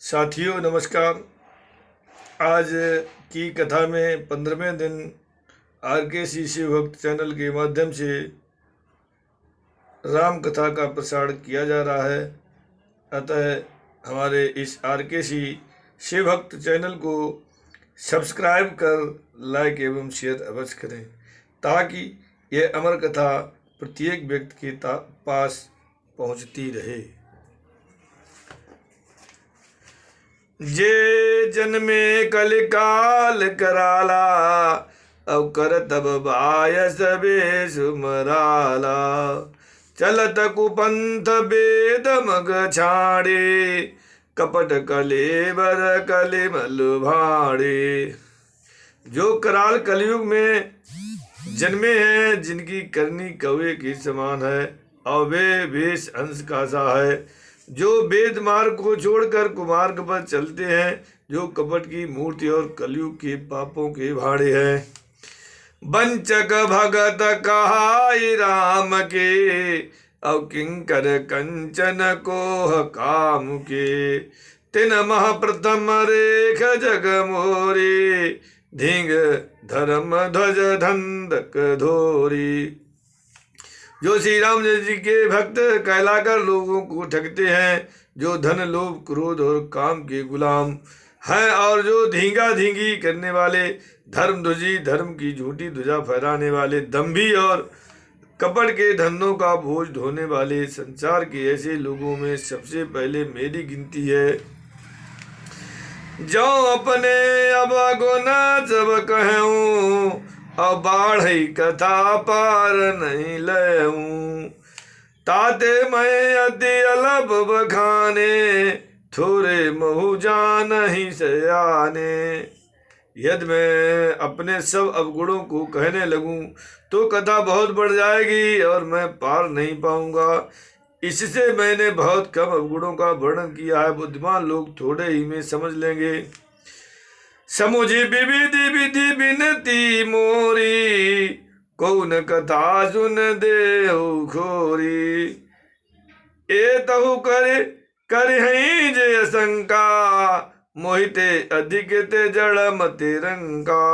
साथियों नमस्कार। आज की कथा में 15वें दिन RKC शिव भक्त चैनल के माध्यम से राम कथा का प्रसारण किया जा रहा है। अतः हमारे इस RKC शिव भक्त चैनल को सब्सक्राइब कर लाइक एवं शेयर अवश्य करें ताकि यह अमर कथा प्रत्येक व्यक्ति के पास पहुंचती रहे। जे जन्मे कलिकाल कराला अवकर तब बायस बेसुमराला चलत कुपंथ बेद मग छाड़े कपट कलेबर कलिमल भाड़े। जो कराल कलयुग में जन्मे हैं, जिनकी करनी कौवे के समान है और वे वेश हंस का सा है, जो वेद मार्ग को छोड़कर कुमार्ग पर चलते हैं, जो कपट की मूर्ति और कलयुग के पापों के भाड़े हैं। वंचक भगत कहाई राम के और किंकर कंचन कोह काम के तिन मह प्रथम रेख जग मोरे धिंग धर्म ध्वज धंधक धोरी। जो श्री राम जी के भक्त कहलाकर लोगों को ठगते हैं, जो धन लोभ क्रोध और काम के गुलाम हैं और जो धींगा धींगी करने वाले, धर्म ध्वजी धर्म की झूठी ध्वजा फहराने वाले, दंभी और कपट के धंधों का बोझ ढोने वाले, संसार के ऐसे लोगों में सबसे पहले मेरी गिनती है। जो अपने अब गुना जब कहूँ और बाढ़ी कथा पार नहीं लऊं, ताते मैं अति अलभ बखाने थोड़े महु जान ही सयाने। यदि मैं अपने सब अवगुणों को कहने लगूं तो कथा बहुत बढ़ जाएगी और मैं पार नहीं पाऊंगा। इससे मैंने बहुत कम अवगुणों का वर्णन किया है, बुद्धिमान लोग थोड़े ही में समझ लेंगे। समुझी विविधि विधि विनती मोरी कौन कथा सुन दे खोरी। ए तहु करे करहि जे शंका मोहिते अधिक ते जड़ मते रंका।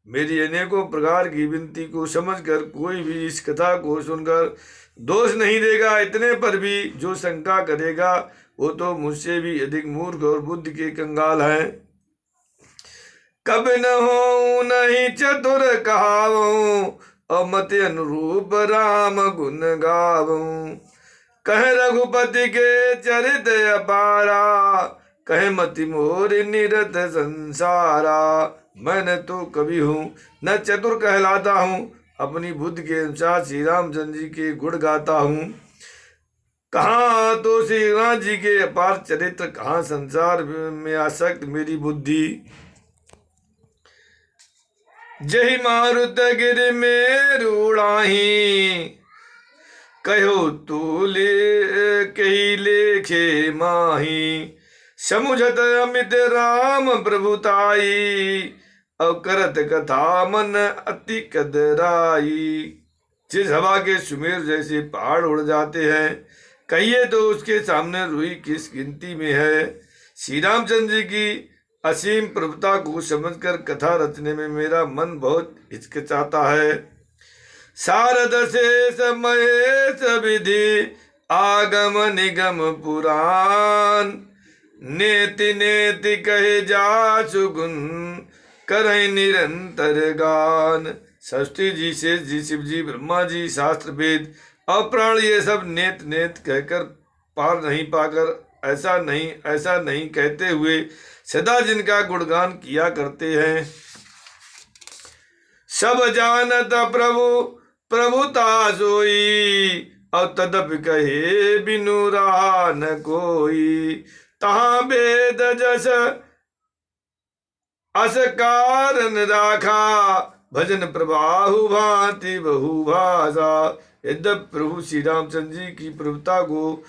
मेरी अनेकों प्रकार की विनती को समझकर कोई भी इस कथा को सुनकर दोष नहीं देगा। इतने पर भी जो शंका करेगा वो तो मुझसे भी अधिक मूर्ख और बुद्धि के कंगाल हैं। कब न हो नहीं चतुर कहावूं और मत अनुरूप राम गुण गावूं। कहे रघुपति के चरित अपारा कहे मति मोर निरत संसारा। मैं न तो कवि हूँ न चतुर कहलाता हूँ, अपनी बुद्धि के अनुसार श्री रामचंद्र जी के गुण गाता हूँ। कहाँ तो श्री राम जी के अपार चरित्र, कहाँ संसार में आसक्त मेरी बुद्धि। जही मारुत गिर में रूढ़ाही कहो तू ले कही लेखे माही। समुझत अमित राम प्रभुताई अवकरत कथा मन अति कदराई। जिस हवा के सुमेर जैसे पहाड़ उड़ जाते हैं, कहिए तो उसके सामने रुई किस गिनती में है। श्री रामचंद्र जी की असीम प्रभुता को समझकर कथा रचने में मेरा मन बहुत हिचकिचाता है। शारद शेष महेश विधि आगम निगम पुराण नेति नेति कहे जा सुगुन करहि निरंतर गान। सरस्वती जी, शेष जी, शिव जी, ब्रह्मा जी, शास्त्र वेद और प्राण ये सब नेत नेत कहकर पार नहीं पाकर ऐसा नहीं कहते हुए सदा जिनका गुणगान किया करते हैं। सब जानत प्रभु प्रभुता सोई और तदपि कहे बिनु रहा न कोई। तहाँ वेद जस अस कारण राखा भजन प्रभाहु भांति बहु भाषा। यद्यप प्रभु श्री रामचंद्र जी की प्रभुता को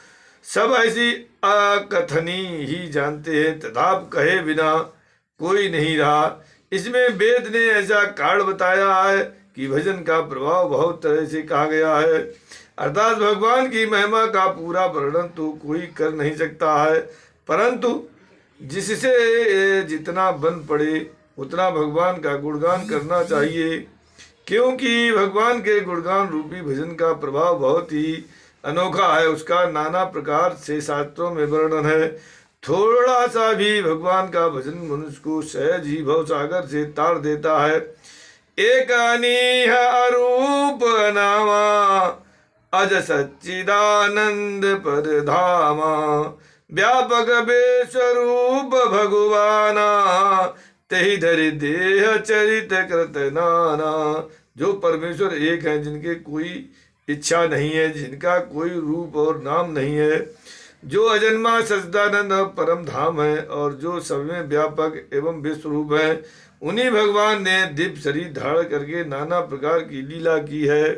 सब ऐसी अकथनीय ही जानते हैं, तथापि कहे बिना कोई नहीं रहा। इसमें वेद ने ऐसा कारण बताया है कि भजन का प्रभाव बहुत तरह से कहा गया है, अर्थात भगवान की महिमा का पूरा वर्णन तो कोई कर नहीं सकता है, परंतु जिससे जितना बन पड़े उतना भगवान का गुणगान करना चाहिए, क्योंकि भगवान के गुणगान रूपी भजन का प्रभाव बहुत ही अनोखा है। उसका नाना प्रकार से शास्त्रों में वर्णन है। थोड़ा सा भी भगवान का भजन मनुष्य को सहज ही भव सागर से तार देता है। एक अनीह अरूप नामा अज सच्चिदानंद परधामा, व्यापक बेस्वरूप भगवाना, तेहि धरि देह चरित कृत नाना। जो परमेश्वर एक है, जिनके कोई इच्छा नहीं है, जिनका कोई रूप और नाम नहीं है, जो अजन्मा सच्चिदानंद और परम धाम है, और जो सब में व्यापक एवं विश्वरूप है, उन्हीं भगवान ने दिव्य शरीर धारण करके नाना प्रकार की लीला की है।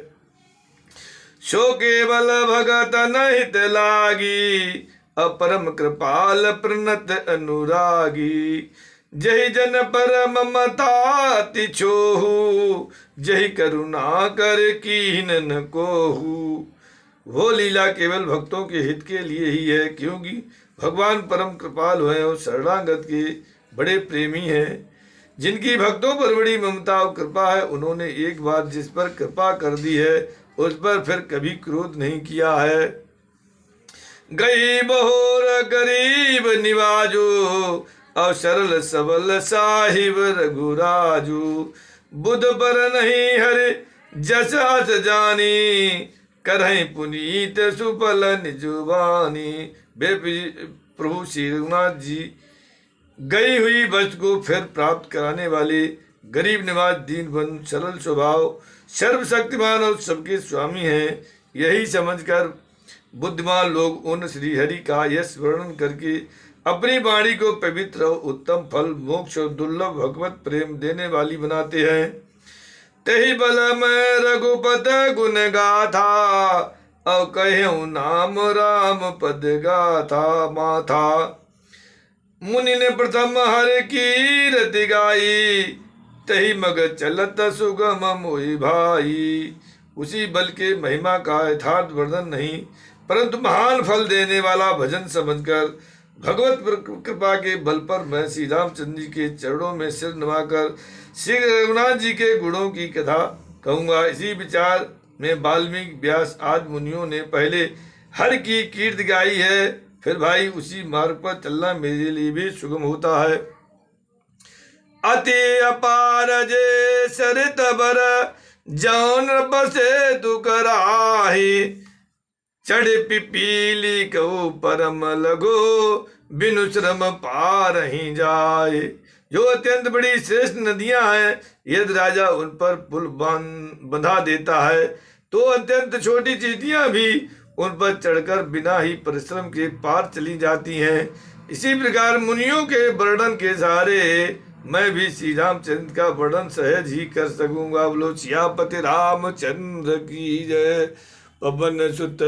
सो केवल भगत नहित लागी, अपरम कृपाल प्रणत अनुरागी। जहि जन पर ममता तिछोहु, जहि करुणा कर कीन न कोहु। वो लीला केवल भक्तों के हित के लिए ही है, क्योंकि भगवान परम कृपाल हैं और शरणागत के बड़े प्रेमी हैं। जिनकी भक्तों पर बड़ी ममता और कृपा है, उन्होंने एक बार जिस पर कृपा कर दी है, उस पर फिर कभी क्रोध नहीं किया है। गई बहोर गरीब निवाजो, और सरल सबल साहिब रघुराजू। बुध पर नहीं हरि जसास जानी, करहि पुनीत सुफल निजुबानी। वे प्रभु श्री रघुनाथ जी गई हुई वस्तु को फिर प्राप्त कराने वाले, गरीब निवाज, दीन बंधु, सरल स्वभाव, सर्वशक्तिमान और सबके स्वामी हैं। यही समझकर बुद्धिमान लोग उन श्री हरि का यश वर्णन करके अपनी वाणी को पवित्र और उत्तम फल, मोक्ष और दुर्लभ भगवत प्रेम देने वाली बनाते हैं। तही बल में रघुपत गुण गाथा, और कहूँ नाम राम पद गाथा माथा। मुनि ने प्रथम हर कीरति गाई, तही मग चलत सुगम मोहि भाई। उसी बल के महिमा का यथार्थ वर्णन नहीं, परंतु महान फल देने वाला भजन समझकर भगवत कृपा के बल पर मैं श्री रामचंद्र जी के चरणों में सिर नवाकर श्री रघुनाथ जी के गुणों की कथा कहूँगा। इसी विचार में वाल्मीकि, व्यास आदि मुनियों ने पहले हर की कीर्ति गाई है, फिर भाई उसी मार्ग पर चलना मेरे लिए भी सुगम होता है। अति अपार जे सरित बर, जौन बसे दुकराही। चढ़ पिपीली कहो परम लगो, बिनु श्रम पार ही जाए। जो अत्यंत बड़ी श्रेष्ठ नदियां हैं, यदि राजा उन पर पुल बंधा देता है, तो अत्यंत छोटी चींटियां भी उन पर चढ़कर बिना ही परिश्रम के पार चली जाती हैं। इसी प्रकार मुनियों के वर्णन के सहारे मैं भी श्री रामचंद्र का वर्णन सहज ही कर सकूंगा। बोलो सियापति रामचंद्र की जय, पवन सुत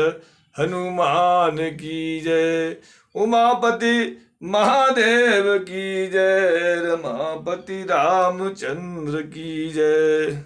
हनुमान की जय, उमापति महादेव की जय, रमापति रामचंद्र की जय।